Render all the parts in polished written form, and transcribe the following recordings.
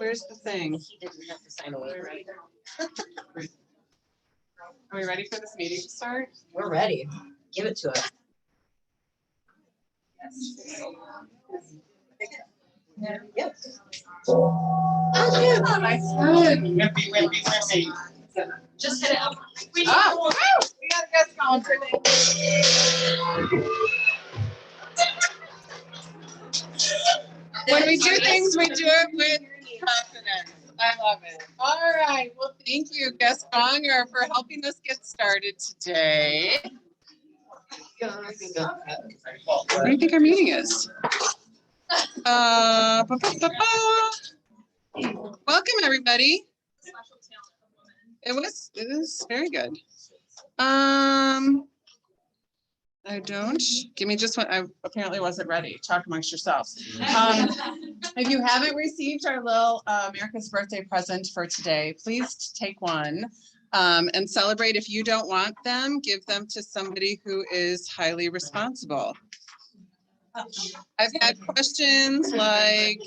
Where's the thing? He didn't have to sign a waiver either. Are we ready for this meeting to start? We're ready. Give it to us. Yep. Oh, nice. Good. Wimpy. Just hit it up. We gotta get going for When we do things, we do it with confidence. I love it. All right. Well, thank you, Guest Gonger, for helping us get started today. What do you think our meeting is? Welcome, everybody. It was very good. I don't. Give me just one. I apparently wasn't ready. Talk amongst yourselves. If you haven't received our little America's birthday present for today, please take one and celebrate. If you don't want them, give them to somebody who is highly responsible. I've had questions like,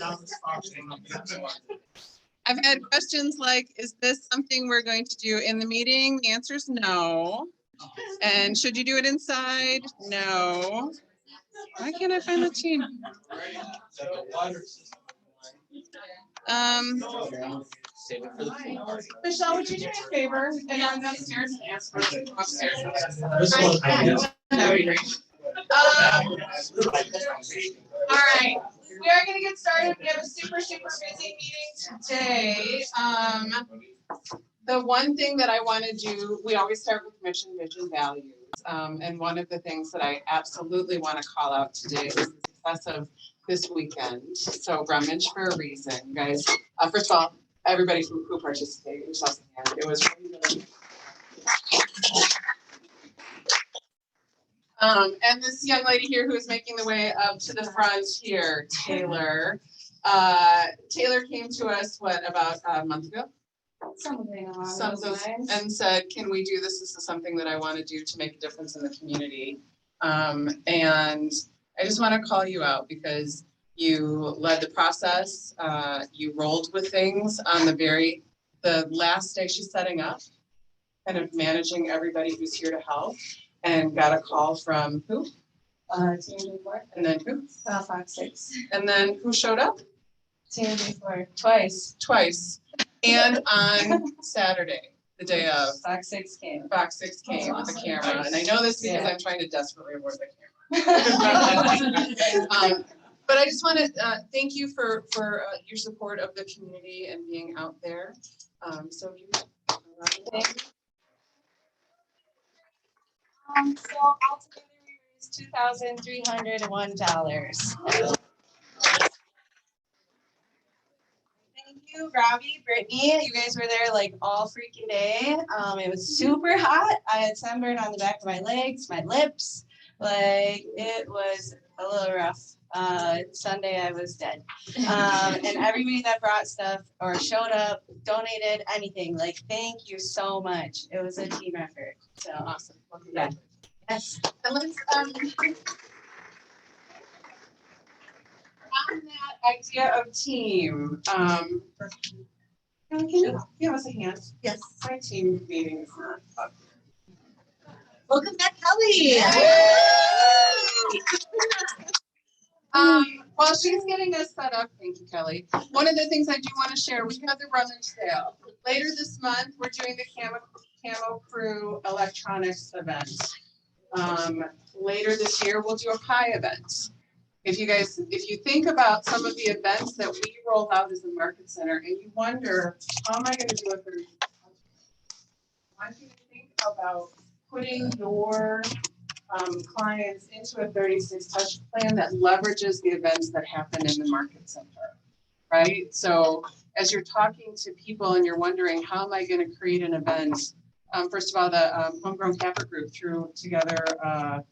is this something we're going to do in the meeting? The answer is no. And should you do it inside? No. Why can't I find the team? Michelle, would you do me a favor and run downstairs and ask for it upstairs? That would be great. All right, we are going to get started. We have a super busy meeting today. The one thing that I want to do, we always start with mission, vision, values. And one of the things that I absolutely want to call out today is the success of this weekend. So Rummage for a reason, you guys. First of all, everybody who participated, it was really and this young lady here who is making the way up to the front here, Taylor. Taylor came to us, about a month ago? Something and said, can we do this? This is something that I want to do to make a difference in the community. And I just want to call you out because you led the process. You rolled with things on the last day she's setting up, kind of managing everybody who's here to help, and got a call from who? TMJ4. And then who? Fox 6. And then who showed up? TMJ4. Twice. And on Saturday, the day of. Fox 6 came. Fox 6 came with the camera. And I know this because I'm trying to desperately avoid the camera. But I just want to thank you for your support of the community and being out there. So you. So altogether we raised $2,301. Thank you, Robbie, Brittany. You guys were there like all freaking day. It was super hot. I had sunburn on the back of my legs, my lips. Like it was a little rough. Sunday I was dead. And everybody that brought stuff or showed up, donated anything, like thank you so much. It was a team effort. So awesome. Yeah. Yes. And let's on that idea of team. Can you give us a hand? Yes. My team meeting is not up. Welcome back, Kelly. While she's getting us set up, thank you, Kelly. One of the things I do want to share, we have the rummage sale. Later this month, we're doing the Camo Crew electronics event. Later this year, we'll do a pie event. If you think about some of the events that we rolled out as a market center and you wonder, how am I going to do it? I want you to think about putting your clients into a 36 touch plan that leverages the events that happen in the market center, right? So as you're talking to people and you're wondering, how am I going to create an event? First of all, the Homegrown Capper Group threw together a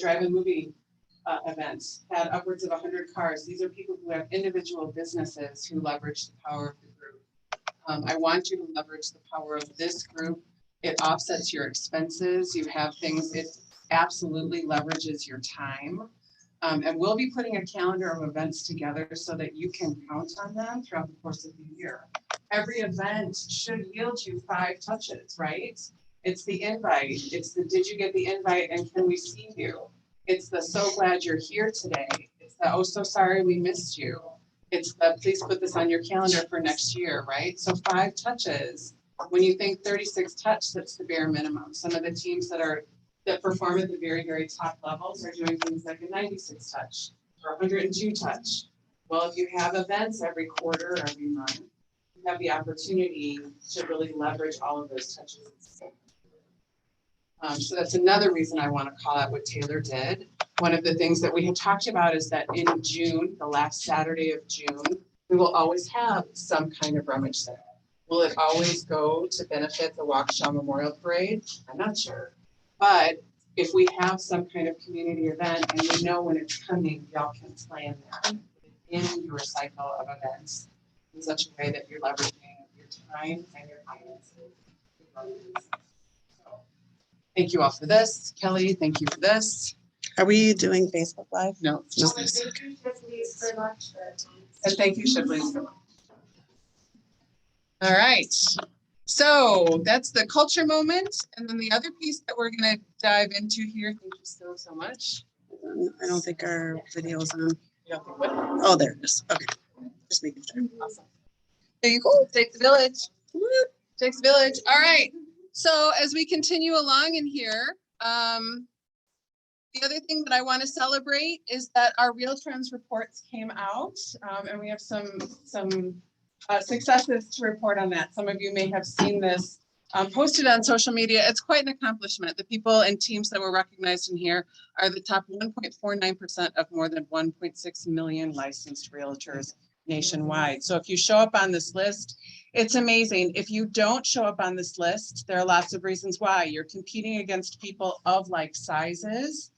drive-in movie event, had upwards of 100 cars. These are people who have individual businesses who leverage the power of the group. I want you to leverage the power of this group. It offsets your expenses. You have things, it absolutely leverages your time. And we'll be putting a calendar of events together so that you can count on them throughout the course of the year. Every event should yield you 5 touches, right? It's the invite, it's the, did you get the invite and can we see you? It's the, so glad you're here today. It's the, oh, so sorry we missed you. It's the, please put this on your calendar for next year, right? So 5 touches. When you think 36 touch, that's the bare minimum. Some of the teams that perform at the very, very top levels are doing things like a 96 touch or 102 touch. Well, if you have events every quarter or every month, you have the opportunity to really leverage all of those touches. So that's another reason I want to call out what Taylor did. One of the things that we had talked about is that in June, the last Saturday of June, we will always have some kind of rummage sale. Will it always go to benefit the Waukesha Memorial Parade? I'm not sure. But if we have some kind of community event and we know when it's coming, y'all can plan that in your cycle of events in such a way that you're leveraging your time and your finances. So, thank you all for this. Kelly, thank you for this. Are we doing Facebook Live? No, just this. And thank you, Shipley's for lunch. All right. So that's the culture moment. And then the other piece that we're going to dive into here, thank you so much. I don't think our video is on. You don't think what? Oh, there it is. Okay. Just making sure. Awesome. There you go. Takes the village. Takes the village. All right. So as we continue along in here, the other thing that I want to celebrate is that our Real Trends reports came out, and we have some successes to report on that. Some of you may have seen this posted on social media. It's quite an accomplishment. The people and teams that were recognized in here are the top 1.49% of more than 1.6 million licensed realtors nationwide. So if you show up on this list, it's amazing. If you don't show up on this list, there are lots of reasons why. You're competing against people of like sizes,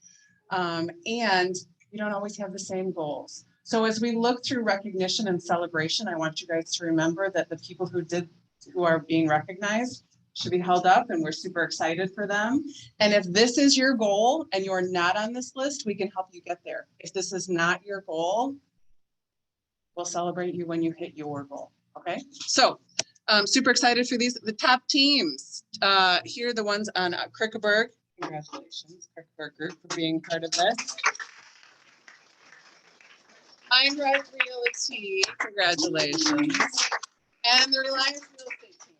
and you don't always have the same goals. So as we look through recognition and celebration, I want you guys to remember that the people who are being recognized should be held up, and we're super excited for them. And if this is your goal and you're not on this list, we can help you get there. If this is not your goal, we'll celebrate you when you hit your goal. Okay, so super excited for these. The top teams, here are the ones on Krickeberg. Congratulations, Krickeberg Group, for being part of this. Mindrive Realty, congratulations. And the Reliance Real Estate team.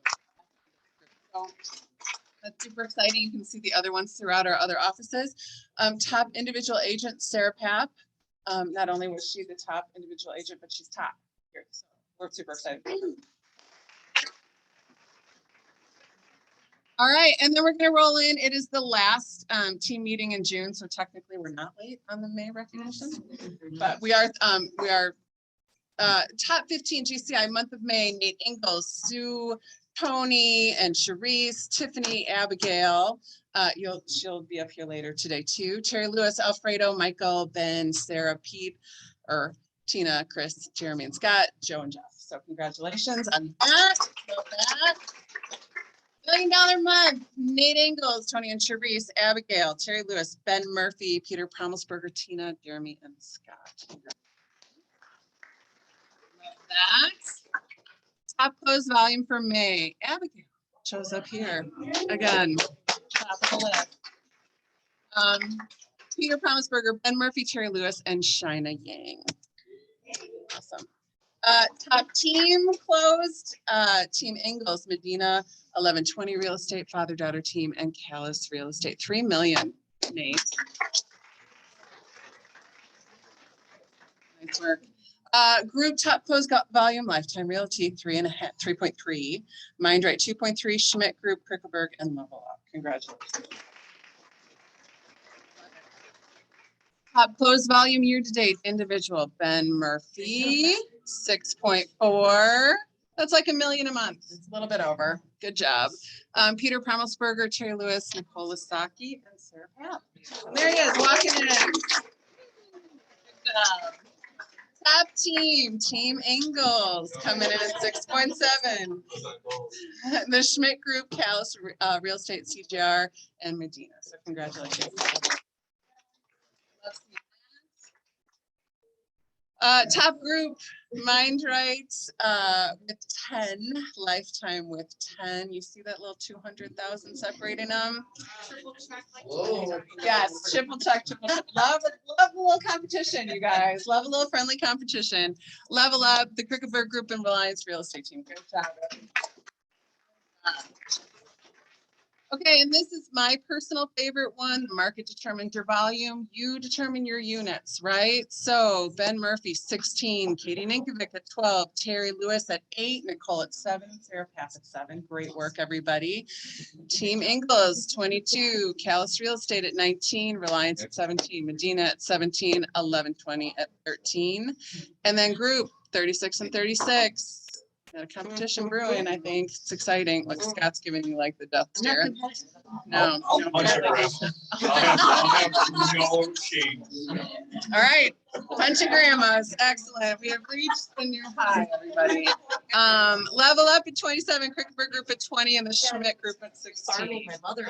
So that's super exciting. You can see the other ones throughout our other offices. Top individual agent, Sarah Papp. Not only was she the top individual agent, but she's top here. So we're super excited. All right, and then we're going to roll in. It is the last team meeting in June, so technically we're not late on the May recognition, but we are top 15 GCI month of May. Nate Ingalls, Sue, Tony, and Sharice, Tiffany, Abigail. She'll be up here later today too. Terry Lewis, Alfredo, Michael, Ben, Sarah, Pete, or Tina, Chris, Jeremy, and Scott, Joe, and Jeff. So congratulations on that. Love that. $1 million month, Nate Ingalls, Tony and Sharice, Abigail, Terry Lewis, Ben Murphy, Peter Promelsberger, Tina, Jeremy, and Scott. Love that. Top close volume for May. Abigail shows up here again. Top of the list. Peter Promelsberger, Ben Murphy, Terry Lewis, and Shina Yang. Awesome. Top team closed, Team Ingalls, Medina, 1120 Real Estate, Father-Daughter Team, and Callis Real Estate. 3 million, Nate. Nice work. Group top close volume, Lifetime Realty, 3.3, Mindright 2.3, Schmidt Group, Krickeberg, and Level Up. Congratulations. Top close volume year to date, individual, Ben Murphy, 6.4. That's like $1 million a month. It's a little bit over. Good job. Peter Promelsberger, Terry Lewis, Nicole Saki, and Sarah Papp. There he is, walking in. Good job. Top team, Team Ingalls, coming in at 6.7. The Schmidt Group, Callis Real Estate, CGR, and Medina. So congratulations. Top group, Mind Right, with 10, Lifetime with 10. You see that little 200,000 separating them? Yes, triple check. Love a little competition, you guys. Love a little friendly competition. Level Up, the Cricketberg Group and Reliance Real Estate Team. Good job. Okay, and this is my personal favorite one. The market determines your volume. You determine your units, right? So Ben Murphy, 16, Katie Ninkovic at 12, Terry Lewis at 8, Nicole at 7, Sarah Pass at 7. Great work, everybody. Team Ingalls, 22, Callis Real Estate at 19, Reliance at 17, Medina at 17, 1120 at 13. And then group 36 and 36. Got a competition brewing, I think. It's exciting. Look, Scott's giving you like the death stare. No. I'll punch it, Grandma. I'll have no shame. All right, bunch of grandmas. Excellent. We have reached the new high, everybody. Level Up at 27, Cricketberg Group at 20, and the Schmidt Group at 16. Farming my mother.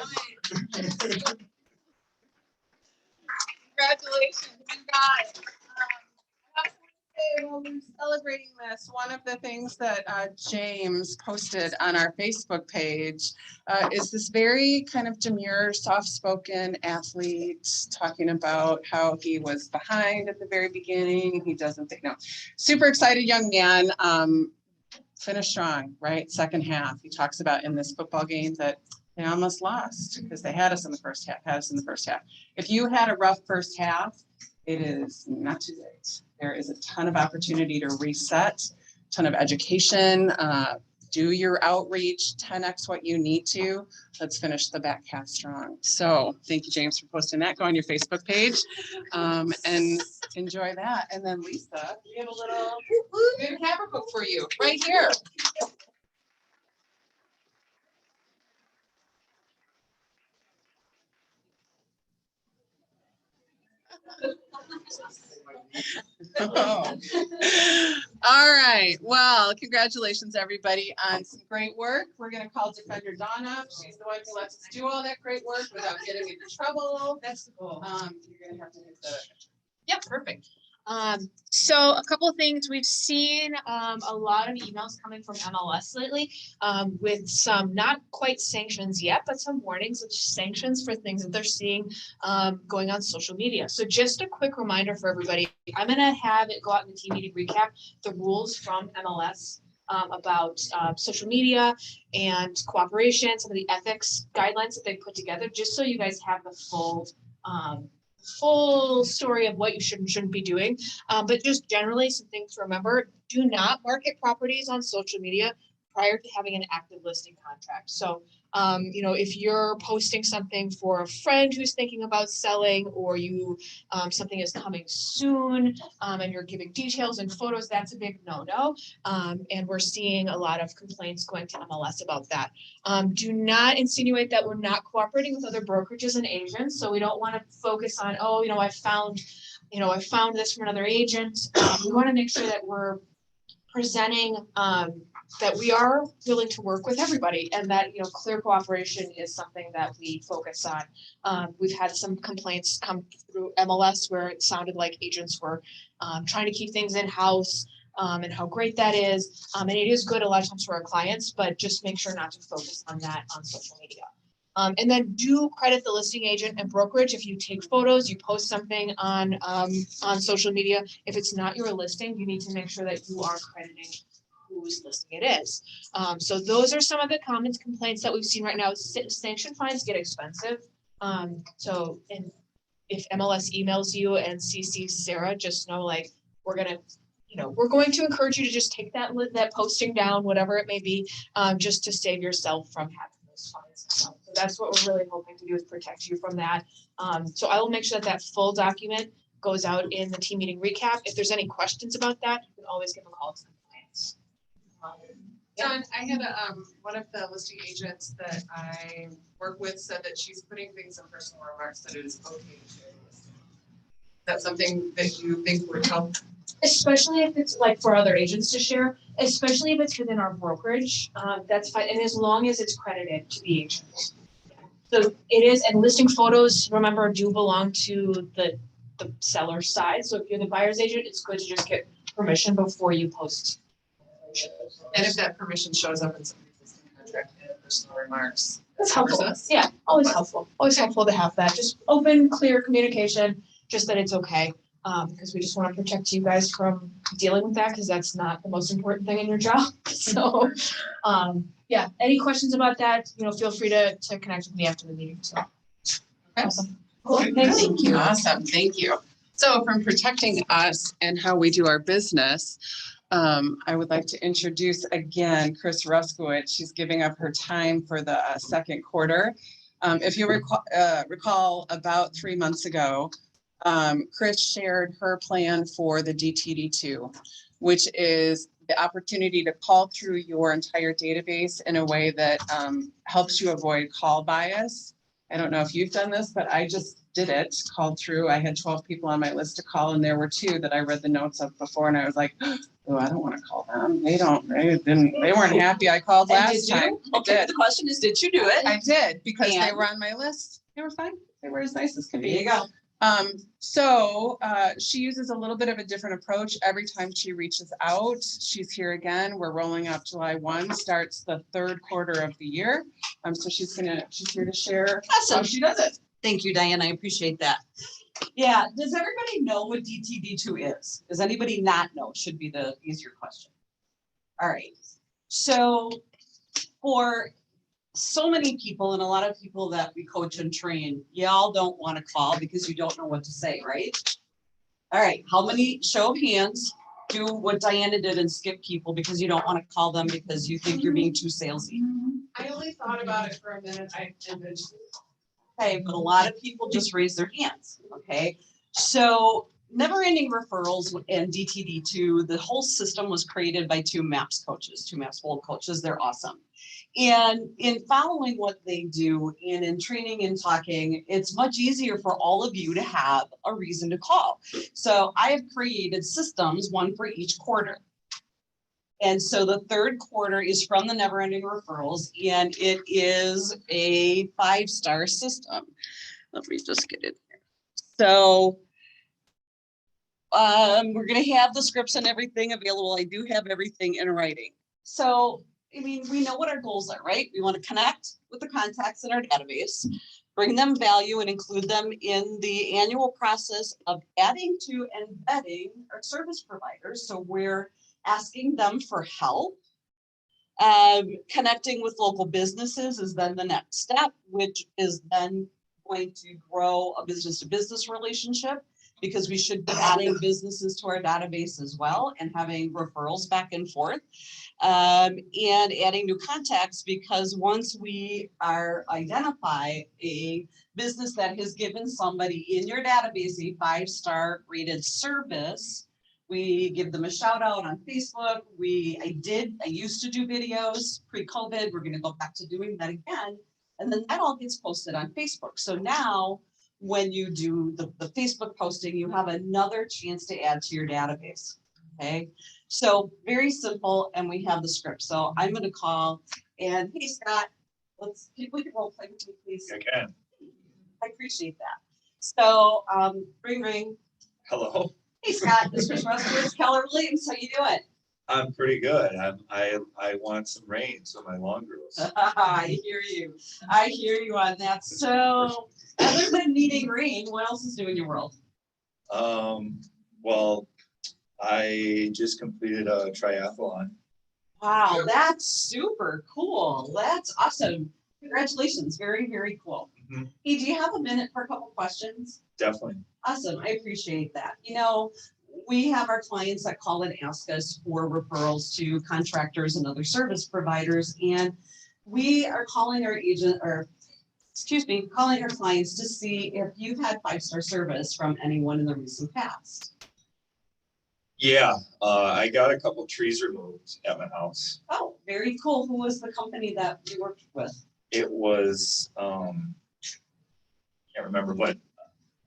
Congratulations, you guys. While we're celebrating this, one of the things that James posted on our Facebook page is this very kind of demure, soft-spoken athlete talking about how he was behind at the very beginning. He doesn't think, no, super excited young man, finished strong, right? Second half. He talks about in this football game that they almost lost because they had us in the first half, If you had a rough first half, it is not too late. There is a ton of opportunity to reset, ton of education, do your outreach, 10x what you need to. Let's finish the back half strong. So thank you, James, for posting that. Go on your Facebook page and enjoy that. And then Lisa, we have a little good camera book for you right here. Oh. All right. Well, congratulations, everybody, on some great work. We're going to call Defender Dawn up. She's the one who lets us do all that great work without getting into trouble. That's the goal. You're going to have to hit the. Yep, perfect. So a couple of things, we've seen a lot of emails coming from MLS lately with some not quite sanctions yet, but some warnings of sanctions for things that they're seeing going on social media. So just a quick reminder for everybody, I'm going to have it go out in the team meeting recap, the rules from MLS about social media and cooperation, some of the ethics guidelines that they put together, just so you guys have the full story of what you should and shouldn't be doing. But just generally some things to remember: do not market properties on social media prior to having an active listing contract. So, if you're posting something for a friend who's thinking about selling, or something is coming soon, and you're giving details and photos, that's a big no-no. And we're seeing a lot of complaints going to MLS about that. Do not insinuate that we're not cooperating with other brokerages and agents. So we don't want to focus on, I found this from another agent. We want to make sure that we're presenting that we are willing to work with everybody, and that clear cooperation is something that we focus on. We've had some complaints come through MLS where it sounded like agents were trying to keep things in-house, and how great that is. And it is good a lot of times for our clients, but just make sure not to focus on that on social media. And then do credit the listing agent and brokerage. If you take photos, you post something on social media, if it's not your listing, you need to make sure that you are crediting whose listing it is. So those are some of the common complaints that we've seen right now. Sanction fines get expensive. So if MLS emails you and CC Sarah, just know we're going to encourage you to just take that posting down, whatever it may be, just to save yourself from having those fines. So that's what we're really hoping to do, is protect you from that. So I will make sure that full document goes out in the team meeting recap. If there's any questions about that, you can always give a call to compliance. John, I had one of the listing agents that I work with said that she's putting things in personal remarks that it is okay to share the listing. Is that something that you think would help? Especially if it's for other agents to share, especially if it's within our brokerage, that's fine. And as long as it's credited to the agent. So it is, and listing photos, remember, do belong to the the seller's side. So if you're the buyer's agent, it's good to just get permission before you post. And if that permission shows up in some existing contract in personal remarks. That's covers helpful. us. Yeah, always helpful. Always helpful to have that. Just open, clear communication, just that it's okay. Because we just want to protect you guys from dealing with that, because that's not the most important thing in your job. So, yeah, any questions about that, feel free to connect with me after the meeting. So, awesome. Cool. Thank you. Awesome, thank you. So from protecting us and how we do our business, I would like to introduce again, Chris Ruskowitz. She's giving up her time for the second quarter. If you recall about 3 months ago, Chris shared her plan for the DTD2, which is the opportunity to call through your entire database in a way that helps you avoid call bias. I don't know if you've done this, but I just did it, called through. I had 12 people on my list to call, and there were 2 that I read the notes of before, and I was like, oh, I don't want to call them. They weren't happy I called And last did you? time. I Okay, did. the question is, did you do it? I did, because they And? were on my list. They were fine. They were as nice as can There be. you go. So she uses a little bit of a different approach every time she reaches out. She's here again. We're rolling out July 1, starts the 3rd quarter of the year. So she's here to share how Awesome. she does it. Thank you, Diane. I appreciate that. Yeah, does everybody know what DTD2 is? Does anybody not know? Should be the easier question. All right. So for so many people and a lot of people that we coach and train, y'all don't want to call because you don't know what to say, right? All right. How many, show of hands, do what Diana did and skip people because you don't want to call them because you think you're being too salesy? I only thought about it for a minute. Okay, but a lot of people just raise their hands, okay? So never ending referrals and DTD2, the whole system was created by 2 MAPS coaches, 2 MAPS Bold coaches. They're awesome. And in following what they do and in training and talking, it's much easier for all of you to have a reason to call. So I have created systems, one for each quarter. And so the 3rd quarter is from the Never Ending Referrals, and it is a 5-star system. Let me just get it here. So we're going to have the scripts and everything available. I do have everything in writing. So, I mean, we know what our goals are, right? We want to connect with the contacts in our database, bring them value and include them in the annual process of adding to and vetting our service providers. So we're asking them for help. Connecting with local businesses is then the next step, which is then going to grow a business-to-business relationship, because we should be adding businesses to our database as well and having referrals back and forth. And adding new contacts, because once we identify a business that has given somebody in your database a 5-star rated service, we give them a shout out on Facebook. I used to do videos pre-COVID. We're going to go back to doing that again. And then that all gets posted on Facebook. So now when you do the Facebook posting, you have another chance to add to your database. Okay. So very simple. And we have the script. So I'm going to call and hey, Scott, we can role play with me, please. I can. I appreciate that. So ring, ring. Hello. Hey Scott, this is Ruskowitz, Keller Williams. How you doing? I'm pretty good. I want some rain so my lawn grows. I hear you. I hear you on that. So other than needing rain, what else is new in your world? Well, I just completed a triathlon. Wow, that's super cool. That's awesome. Congratulations. Very, very cool. Mhm. Hey, do you have a minute for a couple questions? Definitely. Awesome. I appreciate that. You know, we have our clients that call and ask us for referrals to contractors and other service providers. And we are calling our calling our clients to see if you've had 5-star service from anyone in the recent past. Yeah, I got a couple trees removed at my house. Oh, very cool. Who was the company that you worked with? It was, can't remember, but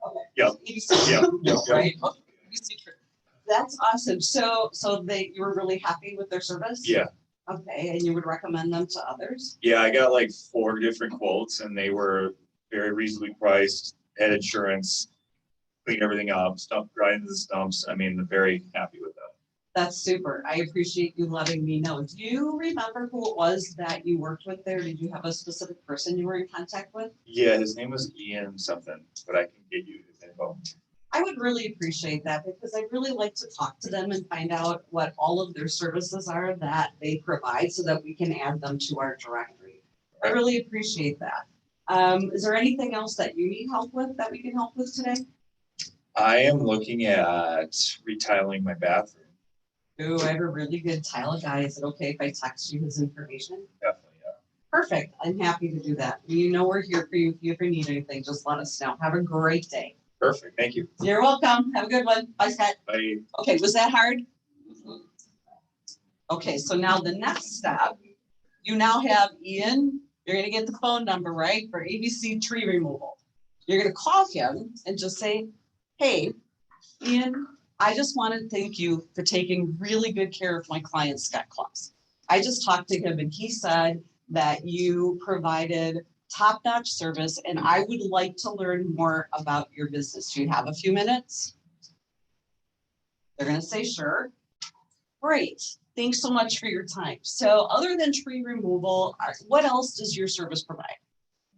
Okay. Yep. Yep. Right. That's awesome. So you were really happy with their service? Yeah. Okay, and you would recommend them to others? Yeah, I got like 4 different quotes and they were very reasonably priced, had insurance. clean everything up, stump grind the stumps. I mean, very happy with that. That's super. I appreciate you letting me know. Do you remember who it was that you worked with there? Did you have a specific person you were in contact with? Yeah, his name was Ian something, but I can get you his info. I would really appreciate that because I'd really like to talk to them and find out what all of their services are that they provide so that we can add them to our directory. I really appreciate that. Is there anything else that you need help with that we can help with today? I am looking at retiling my bathroom. Ooh, I have a really good tile guy. Is it okay if I text you his information? Definitely, yeah. Perfect. I'm happy to do that. You know we're here for you. If you ever need anything, just let us know. Have a great day. Perfect. Thank you. You're welcome. Have a good one. Bye, Scott. Bye. Okay, was that hard? Okay, so now the next step, you now have Ian, you're gonna get the phone number, right, for ABC tree removal. You're gonna call him and just say, hey, Ian, I just want to thank you for taking really good care of my client, Scott Claus. I just talked to him and he said that you provided top-notch service and I would like to learn more about your business. Do you have a few minutes? They're gonna say, sure. Great, thanks so much for your time. So other than tree removal, what else does your service provide?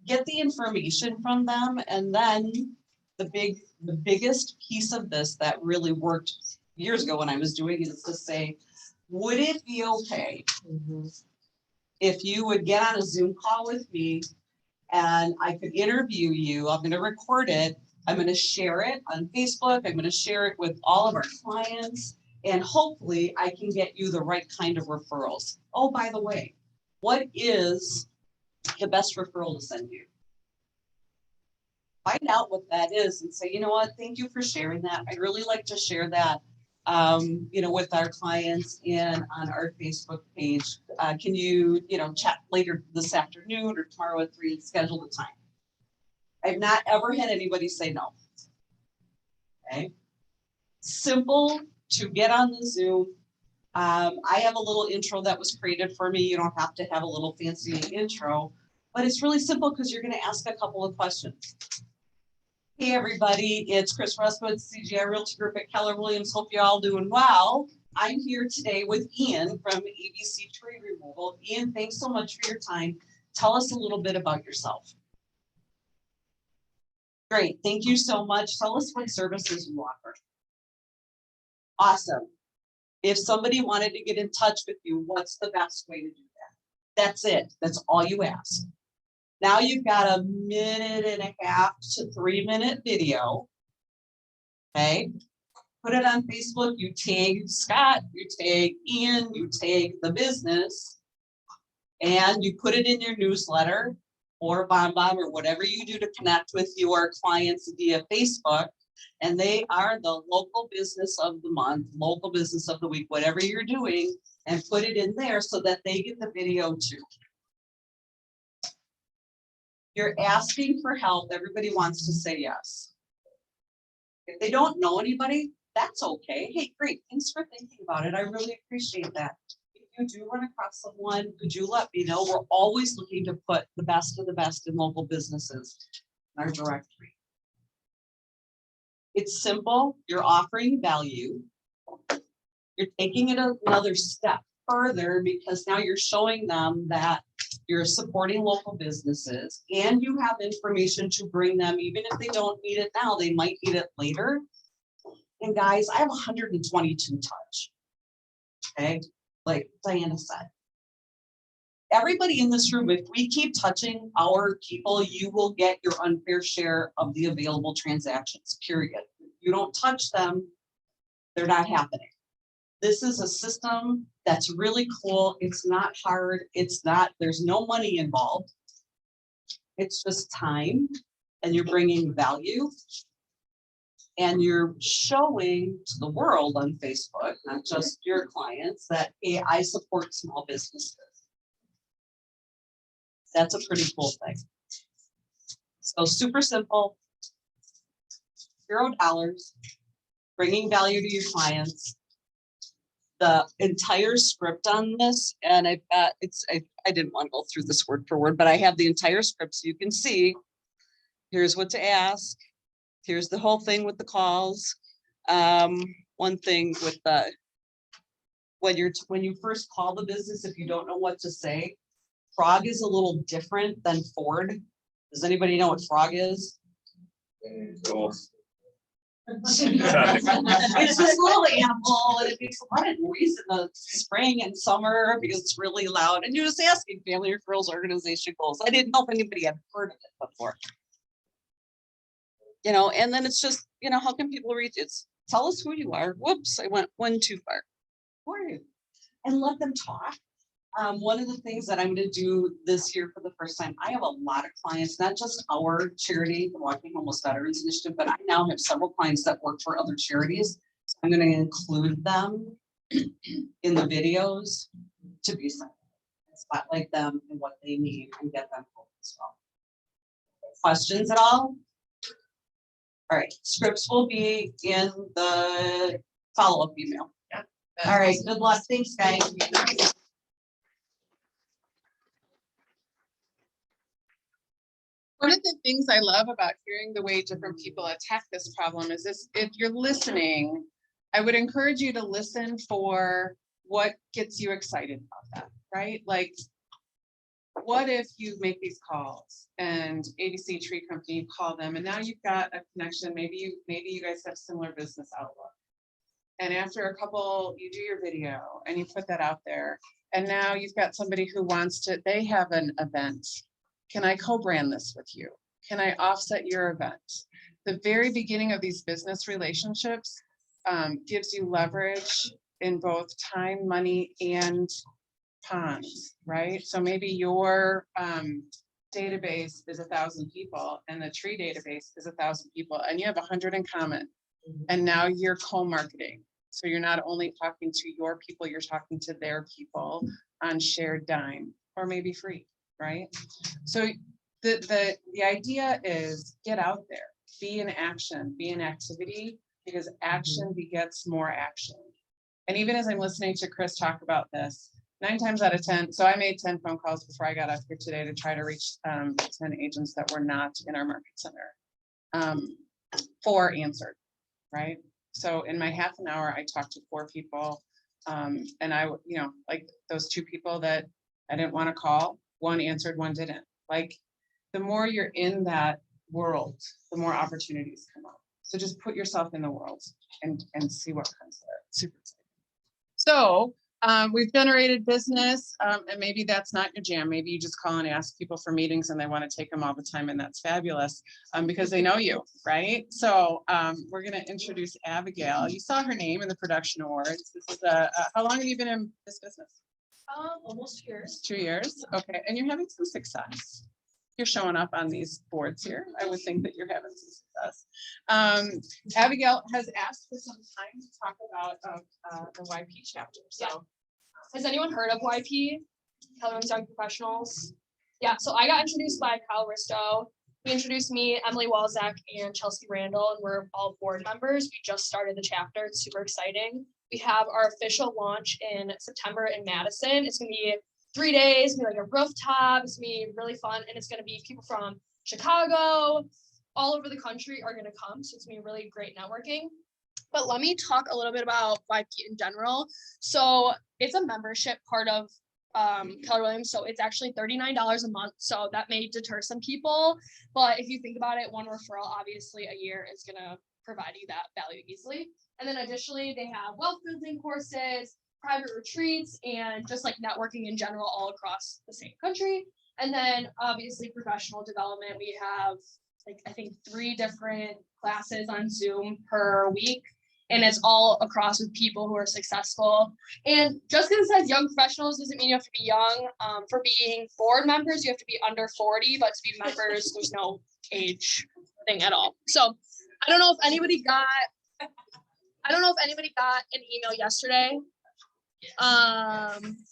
Get the information from them, and then the biggest piece of this that really worked years ago when I was doing it is to say, would it be okay if you would get on a Zoom call with me and I could interview you? I'm gonna record it. I'm gonna share it on Facebook. I'm gonna share it with all of our clients. And hopefully I can get you the right kind of referrals. Oh, by the way, what is the best referral to send you? Find out what that is and say, you know what, thank you for sharing that. I'd really like to share that, with our clients and on our Facebook page. Can you, chat later this afternoon or tomorrow at 3 and schedule the time? I've not ever had anybody say no. Okay. Simple to get on the Zoom. I have a little intro that was created for me. You don't have to have a little fancy intro, but it's really simple because you're going to ask a couple of questions. Hey, everybody, it's Chris Russwitz, CGI Realty Group at Keller Williams. Hope you're all doing well. I'm here today with Ian from ABC Tree Removal. Ian, thanks so much for your time. Tell us a little bit about yourself. Great, thank you so much. Tell us what services you offer. Awesome. If somebody wanted to get in touch with you, what's the best way to do that? That's it. That's all you ask. Now you've got a 1.5 to 3 minute video. Okay. Put it on Facebook. You tag Scott, you tag Ian, you tag the business, and you put it in your newsletter or BombBomb or whatever you do to connect with your clients via Facebook. And they are the local business of the month, local business of the week, whatever you're doing, and put it in there so that they get the video too. You're asking for help. Everybody wants to say yes. If they don't know anybody, that's okay. Hey, great. Thanks for thinking about it. I really appreciate that. If you do run across someone, could you let me know? We're always looking to put the best of the best in local businesses in our directory. It's simple. You're offering value. You're taking it another step further because now you're showing them that you're supporting local businesses and you have information to bring them. Even if they don't need it now, they might need it later. And guys, I have 122 touch. Okay, like Diana said. Everybody in this room, if we keep touching our people, you will get your unfair share of the available transactions, period. If you don't touch them, they're not happening. This is a system that's really cool. It's not hard. There's no money involved. It's just time, and you're bringing value. And you're showing to the world on Facebook, not just your clients, that, hey, I support small businesses. That's a pretty cool thing. So super simple, $0, bringing value to your clients. The entire script on this, and I've got, I didn't want to go through this word for word, but I have the entire script so you can see, here's what to ask. Here's the whole thing with the calls. One thing with the, when you first call the business, if you don't know what to say, Frog is a little different than Ford. Does anybody know what Frog is? So, It's this little animal and it makes a lot of noise in the spring and summer because it's really loud. And you're just asking Family Referrals Organization goals. I didn't know if anybody had heard of it before. You know, and then it's just, you know, how can people reach it? Tell us who you are. Whoops, I went one too far. Who are you? And let them talk. One of the things that I'm gonna do this year for the first time, I have a lot of clients, not just our charity, the Walking Homeless Veterans Initiative, but I now have several clients that work for other charities. So I'm gonna include them in the videos to be sent, spotlight them and what they need and get them hope as well. Questions at all? All right, scripts will be in the follow-up email. All right, good luck. Thanks, guys. One of the things I love about hearing the way different people attack this problem is this, if you're listening, I would encourage you to listen for what gets you excited about that, right? Like, what if you make these calls and ABC Tree Company, you call them and now you've got a connection, maybe you guys have similar business outlook. And after a couple, you do your video and you put that out there. And now you've got somebody who wants to, they have an event. Can I co-brand this with you? Can I offset your event? The very beginning of these business relationships gives you leverage in both time, money, and ponds, right? So maybe your database is 1,000 people and the tree database is 1,000 people and you have 100 in common. And now you're co-marketing. So you're not only talking to your people, you're talking to their people on shared dime or maybe free, right? So the idea is get out there, be in action, be in activity, because action begets more action. And even as I'm listening to Chris talk about this, 9 times out of 10, so I made 10 phone calls before I got up here today to try to reach 10 agents that were not in our market center. 4 answered, right? So in my half an hour, I talked to 4 people. And I, you know, like those 2 people that I didn't want to call, 1 answered, 1 didn't. Like, the more you're in that world, the more opportunities come up. So just put yourself in the world and see what comes there. Super exciting. So we've generated business, and maybe that's not your jam. Maybe you just call and ask people for meetings and they want to take them all the time, and that's fabulous because they know you, right? So we're going to introduce Abigail. You saw her name in the production awards. This is how long have you been in this business? Almost 2 years. 2 years. Okay, and you're having some success. You're showing up on these boards here. I would think that you're having some success. Abigail has asked for some time to talk about the YP chapter. So, Has anyone heard of YP? Keller Williams Young Professionals? Yeah, so I got introduced by Kyle Risto. He introduced me, Emily Walzak, and Chelsea Randall, and we're all board members. We just started the chapter. It's super exciting. We have our official launch in September in Madison. It's gonna be 3 days, it's gonna be like a rooftop. It's gonna be really fun, and it's gonna be people from Chicago, all over the country are gonna come. So it's gonna be really great networking. But let me talk a little bit about YP in general. So it's a membership part of Keller Williams. So it's actually $39 a month. So that may deter some people. But if you think about it, 1 referral, obviously a year is gonna provide you that value easily. And then additionally, they have wealth building courses, private retreats, and just like networking in general all across the same country. And then obviously professional development. We have like, I think 3 different classes on Zoom per week. And it's all across with people who are successful. And just because it says young professionals doesn't mean you have to be young. For being board members, you have to be under 40, but to be members, there's no age thing at all. So I don't know if anybody got an email yesterday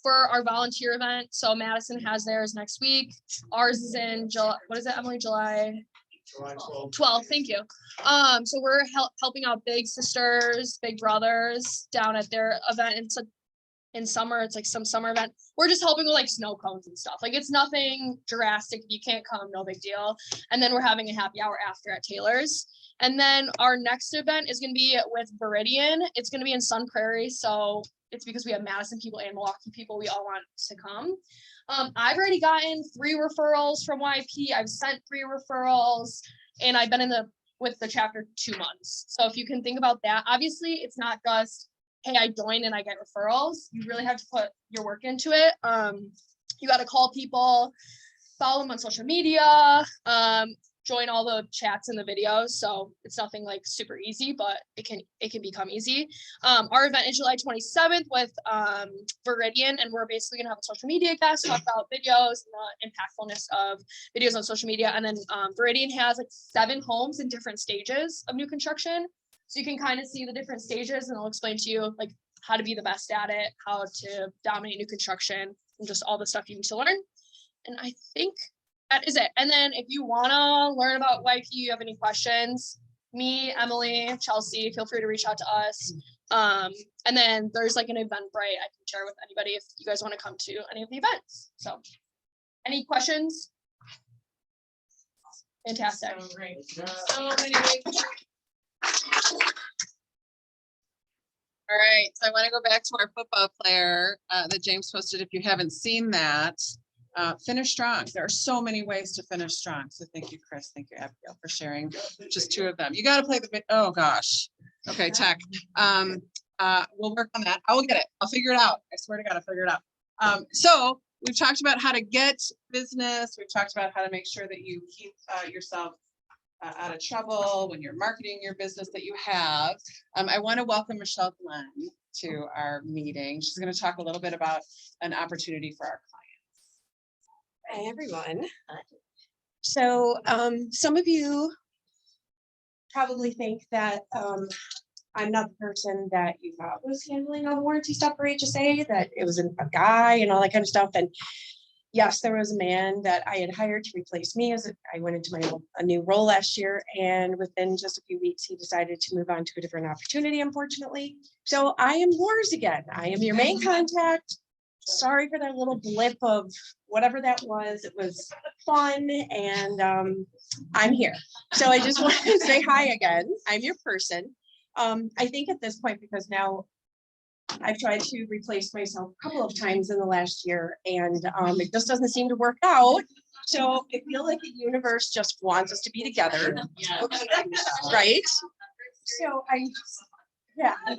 for our volunteer event. So Madison has theirs next week. Ours is in July. What is it, Emily? July 12th. Thank you. So we're helping out Big Sisters, Big Brothers down at their event in summer, it's like some summer event. We're just helping with like snow cones and stuff. Like it's nothing drastic. If you can't come, no big deal. And then we're having a happy hour after at Taylor's. And then our next event is going to be with Viridian. It's going to be in Sun Prairie. So it's because we have Madison people and Milwaukee people. We all want to come. I've already gotten 3 referrals from YP. I've sent 3 referrals, and I've been with the chapter 2 months. So if you can think about that, obviously it's not just, hey, I joined and I get referrals. You really have to put your work into it. You got to call people, follow them on social media, join all the chats and the videos. So it's nothing like super easy, but it can become easy. Our event is July 27th with Viridian, and we're basically gonna have a social media guest talk about videos and the impactfulness of videos on social media. And then Viridian has like 7 homes in different stages of new construction. So you can kind of see the different stages, and they'll explain to you like how to be the best at it, how to dominate new construction, and just all the stuff you need to learn. And I think that is it. And then if you want to learn about YP, you have any questions, me, Emily, Chelsea, feel free to reach out to us. And then there's like an Eventbrite I can share with anybody if you guys want to come to any of the events. So any questions? Fantastic. So great. So many ways. All right, so I want to go back to our football player that James posted. If you haven't seen that, finish strong. There are so many ways to finish strong. So thank you, Chris. Thank you, Abigail, for sharing just 2 of them. You got to play the, oh gosh. Okay, tech. We'll work on that. I will get it. I'll figure it out. I swear to God, I'll figure it out. So we've talked about how to get business. We've talked about how to make sure that you keep yourself out of trouble when you're marketing your business that you have. I want to welcome Michelle Glenn to our meeting. She's going to talk a little bit about an opportunity for our clients. Hi, everyone. So some of you probably think that I'm not the person that you thought was handling all the warranty stuff for HSA, that it was a guy and all that kind of stuff. And yes, there was a man that I had hired to replace me as I went into a new role last year. And within just a few weeks, he decided to move on to a different opportunity, unfortunately. So I am yours again. I am your main contact. Sorry for that little blip of whatever that was. It was fun, and I'm here. So I just wanted to say hi again. I'm your person. I think at this point, because now I've tried to replace myself a couple of times in the last year, and it just doesn't seem to work out. So I feel like the universe just wants us to be together, right? So I'm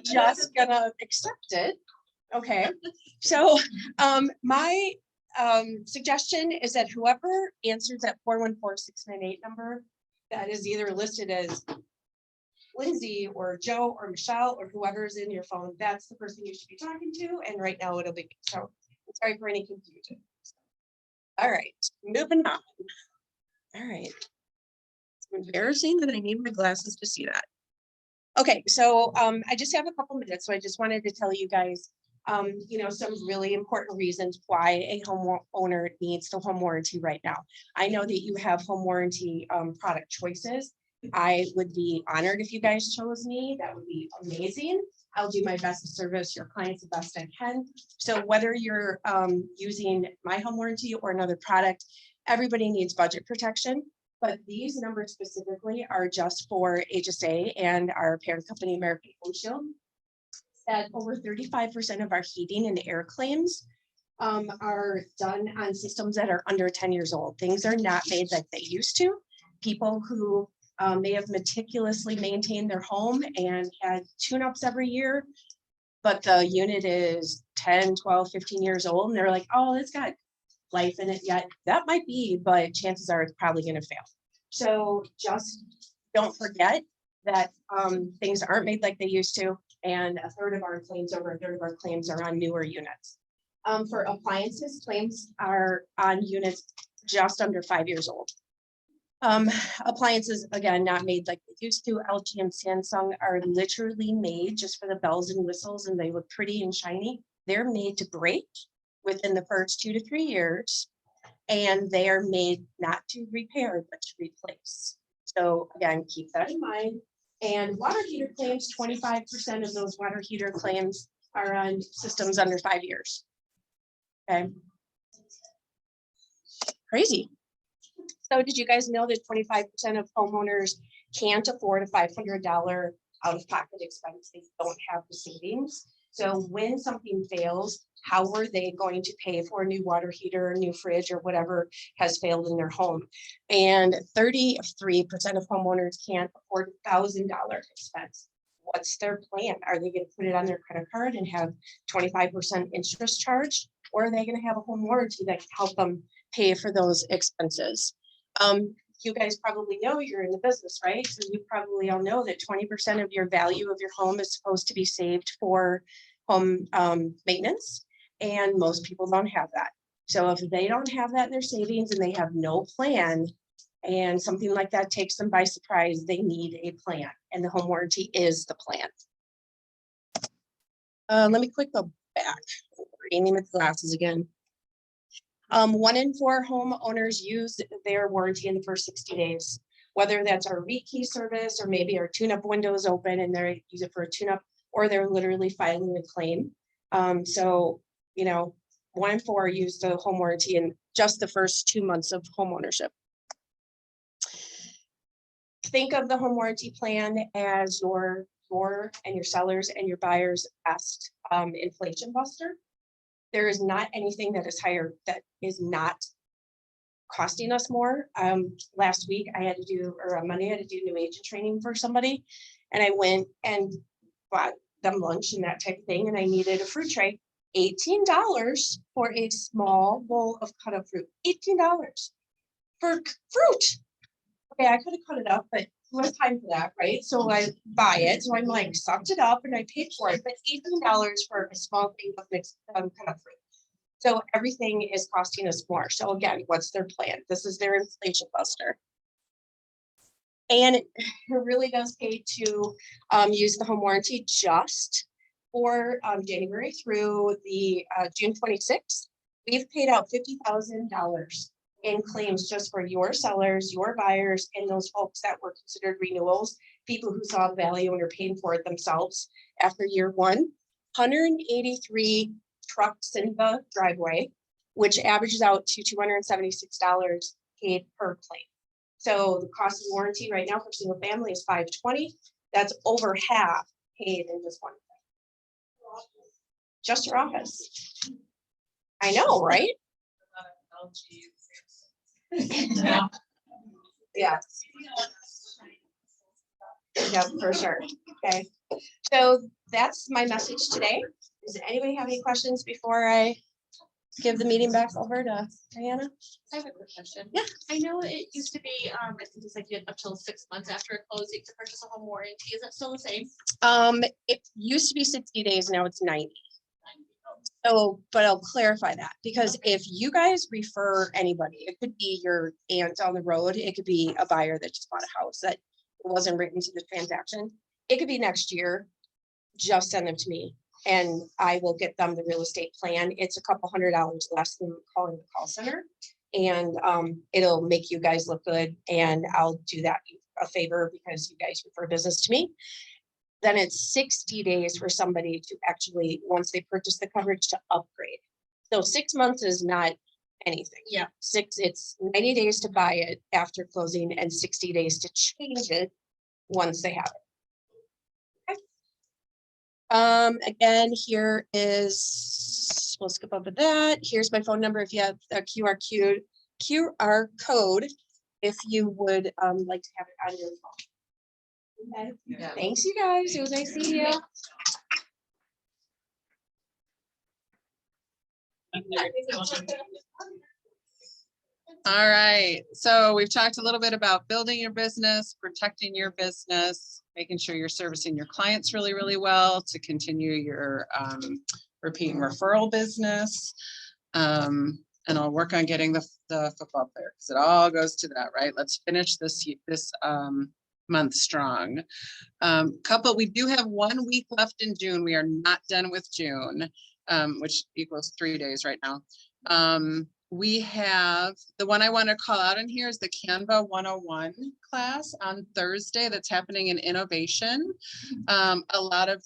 just gonna accept it. Okay, so my suggestion is that whoever answers that 414-698 number that is either listed as Lindsay or Joe or Michelle or whoever's in your phone, that's the person you should be talking to. And right now it'll be me. So I'm sorry for any confusion. All right, moving on. All right. It's embarrassing that I need my glasses to see that. Okay, so I just have a couple minutes. So I just wanted to tell you guys some really important reasons why a homeowner needs the home warranty right now. I know that you have home warranty product choices. I would be honored if you guys chose me. That would be amazing. I'll do my best to service your clients the best I can. So whether you're using my home warranty or another product, everybody needs budget protection. But these numbers specifically are just for HSA and our parent company, American Home Shield. That over 35% of our heating and air claims are done on systems that are under 10 years old. Things are not made like they used to. People who may have meticulously maintained their home and had tune-ups every year, but the unit is 10, 12, 15 years old, and they're like, oh, it's got life in it yet. That might be, but chances are it's probably going to fail. So just don't forget that things aren't made like they used to. And over a third of our claims are on newer units. For appliances, claims are on units just under 5 years old. Appliances, again, not made like they used to. LG and Samsung are literally made just for the bells and whistles, and they look pretty and shiny. They're made to break within the first 2 to 3 years, and they are made not to repair, but to replace. So again, keep that in mind. And water heater claims, 25% of those water heater claims are on systems under 5 years. Okay. Crazy. So did you guys know that 25% of homeowners can't afford a $500 out-of-pocket expense? They don't have the savings. So when something fails, how are they going to pay for a new water heater, new fridge, or whatever has failed in their home? And 33% of homeowners can't afford $1,000 expense. What's their plan? Are they going to put it on their credit card and have 25% interest charged? Or are they going to have a home warranty that can help them pay for those expenses? You guys probably know you're in the business, right? So you probably all know that 20% of your value of your home is supposed to be saved for home maintenance. And most people don't have that. So if they don't have that in their savings and they have no plan, and something like that takes them by surprise, they need a plan, and the home warranty is the plan. Let me quick go back. Reading with glasses again. 1 in 4 homeowners use their warranty in the first 60 days, whether that's our rekey service or maybe our tune-up window is open and they use it for a tune-up, or they're literally filing a claim. So, you know, 1 in 4 use the home warranty in just the first 2 months of home ownership. Think of the home warranty plan as your and your sellers and your buyers' best inflation buster. There is not anything that is higher that is not costing us more. Last week I had to do, or on Monday I had to do new agent training for somebody, and I went and bought them lunch and that type of thing, and I needed a fruit tray. $18 for a small bowl of cut up fruit. $18 for fruit. Okay, I could have cut it up, but who has time for that, right? So I buy it. So I'm like, sucked it up and I paid for it, but $18 for a small thing of mixed cut up fruit. So everything is costing us more. So again, what's their plan? This is their inflation buster. And it really does pay to use the home warranty just for January through the June 26th. We've paid out $50,000 in claims just for your sellers, your buyers, and those folks that were considered renewals, people who saw the value and are paying for it themselves after year 1. 183 trucks in the driveway, which averages out to $276 paid per claim. So the cost of warranty right now for single family is $520. That's over half paid in just one thing. Just your office. I know, right? Yeah. Yeah, for sure. Okay. So that's my message today. Does anybody have any questions before I give the meeting back over to Diana? I have a quick question. Yeah. I know it used to be, I think it's like you had up till 6 months after a closing to purchase a home warranty. Is that still the same? It used to be 60 days, now it's 90. So, but I'll clarify that, because if you guys refer anybody, it could be your aunt down the road, it could be a buyer that just bought a house that wasn't written to the transaction. It could be next year. Just send them to me and I will get them the real estate plan. It's a couple $100 less than calling the call center. And it'll make you guys look good, and I'll do that a favor because you guys refer business to me. Then it's 60 days for somebody to actually, once they purchase the coverage, to upgrade. So 6 months is not anything. Yeah. It's 90 days to buy it after closing and 60 days to change it once they have it. Okay. Again, here is, we'll skip over that. Here's my phone number if you have a QR code, if you would like to have it on your phone. Okay. Yeah. Thanks, you guys. It was nice seeing you. All right, so we've talked a little bit about building your business, protecting your business, making sure you're servicing your clients really, really well to continue your repeat and referral business. And I'll work on getting the football player, because it all goes to that, right? Let's finish this month strong. We do have 1 week left in June. We are not done with June, which equals 3 days right now. We have, the one I want to call out in here is the Canva 101 class on Thursday that's happening in Innovation. A lot of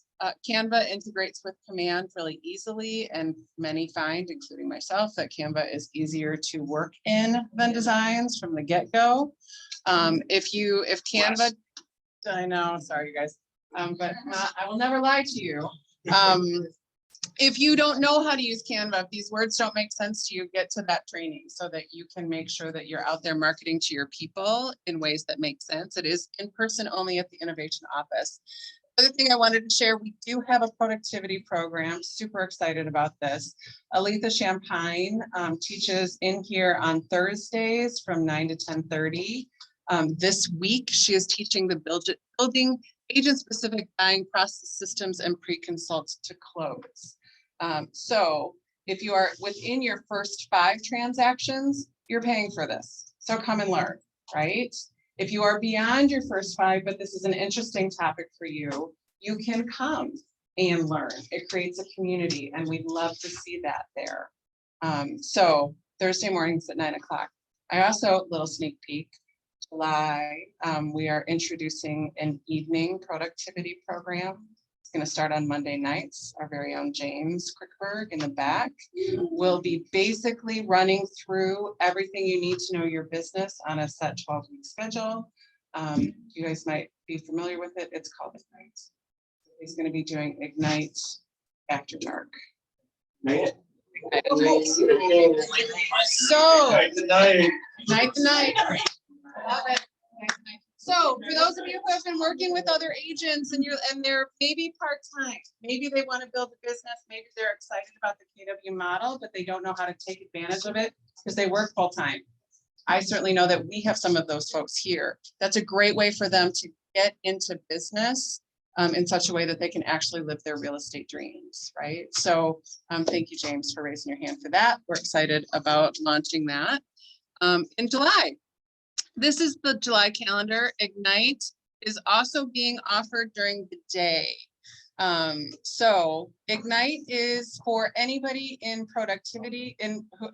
Canva integrates with Command really easily, and many find, including myself, that Canva is easier to work in than Designs from the get-go. If Canva, I know, sorry, you guys, but I will never lie to you. If you don't know how to use Canva, if these words don't make sense to you, get to that training so that you can make sure that you're out there marketing to your people in ways that make sense. It is in person only at the Innovation Office. Other thing I wanted to share, we do have a productivity program. Super excited about this. Aletha Champagne teaches in here on Thursdays from 9 to 10:30. This week, she is teaching the building agent-specific buying process systems and pre-consults to close. So if you are within your first 5 transactions, you're paying for this. So come and learn, right? If you are beyond your first 5, but this is an interesting topic for you, you can come and learn. It creates a community, and we'd love to see that there. So Thursday mornings at 9 o'clock. I also, little sneak peek, July, we are introducing an evening productivity program. It's going to start on Monday nights. Our very own James Crickberg in the back will be basically running through everything you need to know your business on a set 12-week schedule. You guys might be familiar with it. It's called Ignite. He's going to be doing Ignite After Dark. So, Night to night. night to night. Love it. So for those of you who have been working with other agents and they're maybe part-time, maybe they want to build a business, maybe they're excited about the KW model, but they don't know how to take advantage of it because they work full-time. I certainly know that we have some of those folks here. That's a great way for them to get into business in such a way that they can actually live their real estate dreams, right? So thank you, James, for raising your hand for that. We're excited about launching that in July. This is the July calendar. Ignite is also being offered during the day. So Ignite is for anybody in productivity,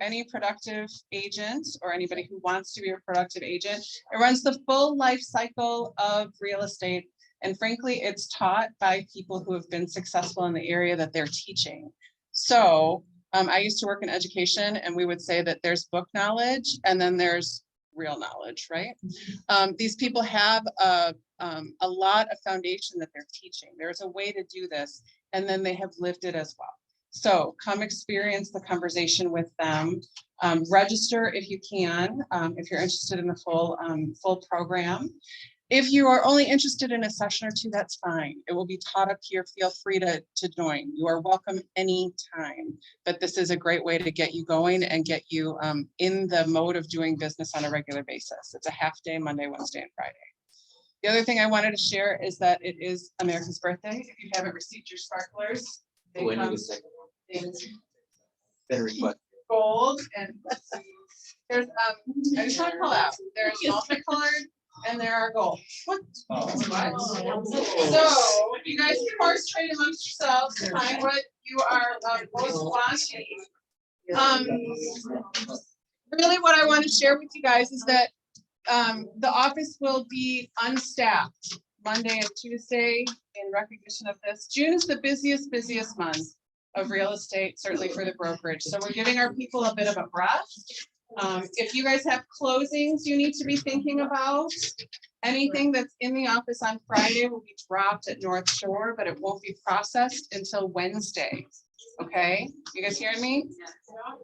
any productive agent or anybody who wants to be a productive agent. It runs the full life cycle of real estate. And frankly, it's taught by people who have been successful in the area that they're teaching. So I used to work in education, and we would say that there's book knowledge and then there's real knowledge, right? These people have a lot of foundation that they're teaching. There's a way to do this, and then they have lived it as well. So come experience the conversation with them. Register if you can, if you're interested in the full program. If you are only interested in a session or 2, that's fine. It will be taught up here. Feel free to join. You are welcome anytime. But this is a great way to get you going and get you in the mode of doing business on a regular basis. It's a half day, Monday, Wednesday, and Friday. The other thing I wanted to share is that it is America's birthday. If you haven't received your sparklers, they come in gold, and there's I just want to call out, there's multicolored and there are gold. What? So you guys can horse trade amongst yourselves to find what you are most wanting. Really what I want to share with you guys is that the office will be unstaffed Monday and Tuesday in recognition of this. June is the busiest month of real estate, certainly for the brokerage. So we're giving our people a bit of a breath. If you guys have closings you need to be thinking about, anything that's in the office on Friday will be dropped at North Shore, but it won't be processed until Wednesday. Okay, you guys hearing me?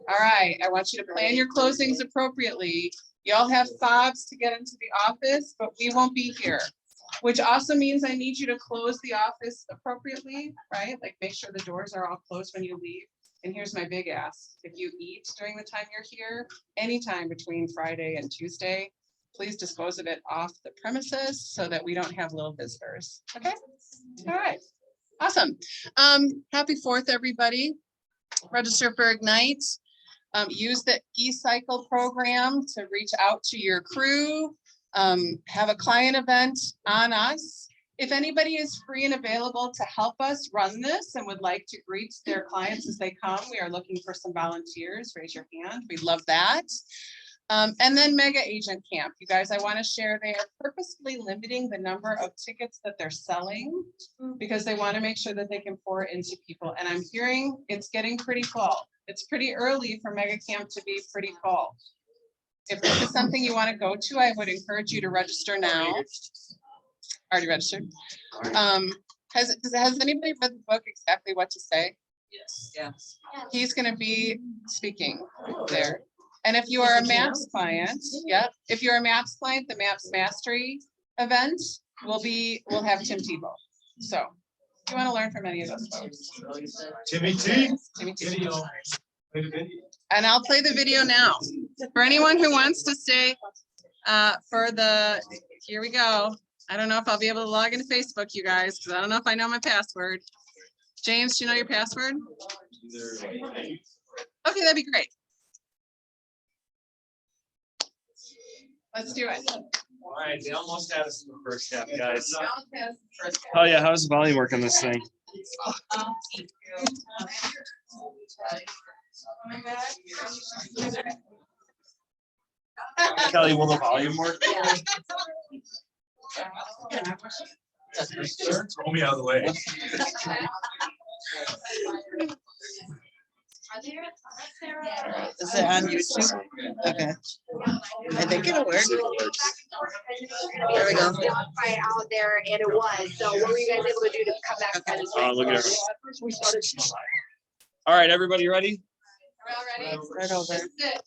All right, I want you to plan your closings appropriately. Y'all have fobs to get into the office, but we won't be here, which also means I need you to close the office appropriately, right? Like make sure the doors are all closed when you leave. And here's my big ask. If you eat during the time you're here, anytime between Friday and Tuesday, please dispose of it off the premises so that we don't have little visitors. Okay? All right. Awesome. Happy 4th, everybody. Register for Ignite. Use the eCycle program to reach out to your crew. Have a client event on us. If anybody is free and available to help us run this and would like to greet their clients as they come, we are looking for some volunteers. Raise your hand. We'd love that. And then Mega Agent Camp, you guys, I want to share, they are purposefully limiting the number of tickets that they're selling because they want to make sure that they can pour it into people. And I'm hearing it's getting pretty full. It's pretty early for Mega Camp to be pretty full. If this is something you want to go to, I would encourage you to register now. Already registered. Has anybody read the book Exactly What to Say? Yes. He's going to be speaking there. And if you are a MAPS client, yep, if you're a MAPS client, the MAPS Mastery event will have Tim Tebow. So if you want to learn from any of those folks. Timmy T. Timmy T. And I'll play the video now. For anyone who wants to stay here we go. I don't know if I'll be able to log into Facebook, you guys, because I don't know if I know my password. James, do you know your password? Okay, that'd be great. Let's do it. All right, they almost had us in the first half, guys. Oh yeah, how's the volume work on this thing? Kelly, will the volume work? Throw me out of the way. Is it on YouTube? Okay. I think it'll work. There we go. Right out there, and it was. So, what were you guys able to do to come back? Okay. Look at everything. All right, everybody ready? Start over.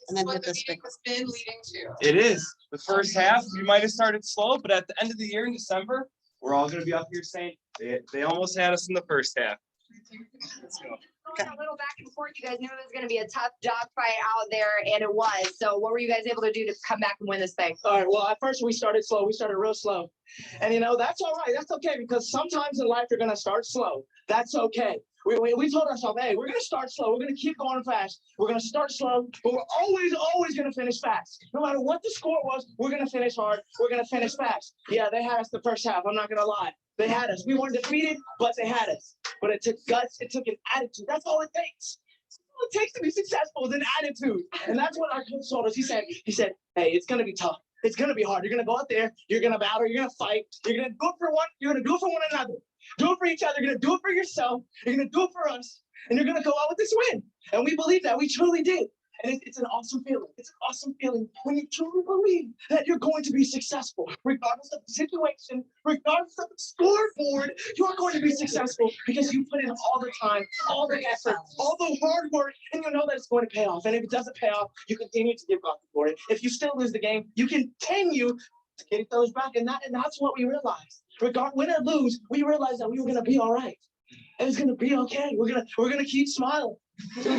And then hit this big. Has been leading to. It is. The first half, we might have started slow, but at the end of the year in December, we're all gonna be up here saying, they almost had us in the first half. Let's go. A little back and forth. You guys knew it was going to be a tough dogfight out there, and it was. So, what were you guys able to do to come back and win this thing? All right. Well, at first we started slow. We started real slow. And, that's all right. That's okay, because sometimes in life you're going to start slow. That's okay. We told ourselves, hey, we're going to start slow. We're going to keep going fast. We're going to start slow, but we're always going to finish fast. No matter what the score was, we're going to finish hard. We're going to finish fast. Yeah, they had us the first half. I'm not going to lie. They had us. We weren't defeated, but they had us. But it took guts. It took an attitude. That's all it takes. All it takes to be successful is an attitude. And that's what our coach told us. He said, hey, it's going to be tough. It's going to be hard. You're going to go out there. You're going to battle. You're going to fight. You're going to do it for one. You're going to do it for one another. Do it for each other. You're going to do it for yourself. You're going to do it for us. And you're going to go out with this win. And we believe that. We truly did. And it's an awesome feeling. It's an awesome feeling when you truly believe that you're going to be successful, regardless of the situation, regardless of the scoreboard. You are going to be successful because you put in all the time, all the effort, all the hard work, and you know that it's going to pay off. And if it doesn't pay off, you continue to give God the glory. If you still lose the game, you continue to get those back. And that's what we realized. Win or lose, we realized that we were going to be all right. It was going to be okay. We're gonna keep smiling. The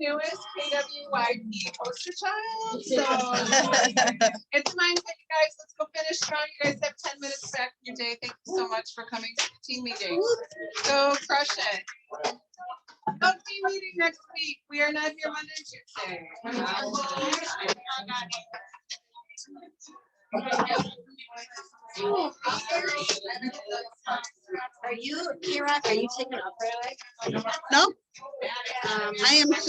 newest KWYP poster child. So it's my pick, guys. Let's go finish strong. You guys have 10 minutes back in your day. Thank you so much for coming to the team meeting. Go crush it. No team meeting next week. We are not here Monday and Tuesday. Are you, Kira? Are you taking off right away? No, I am here.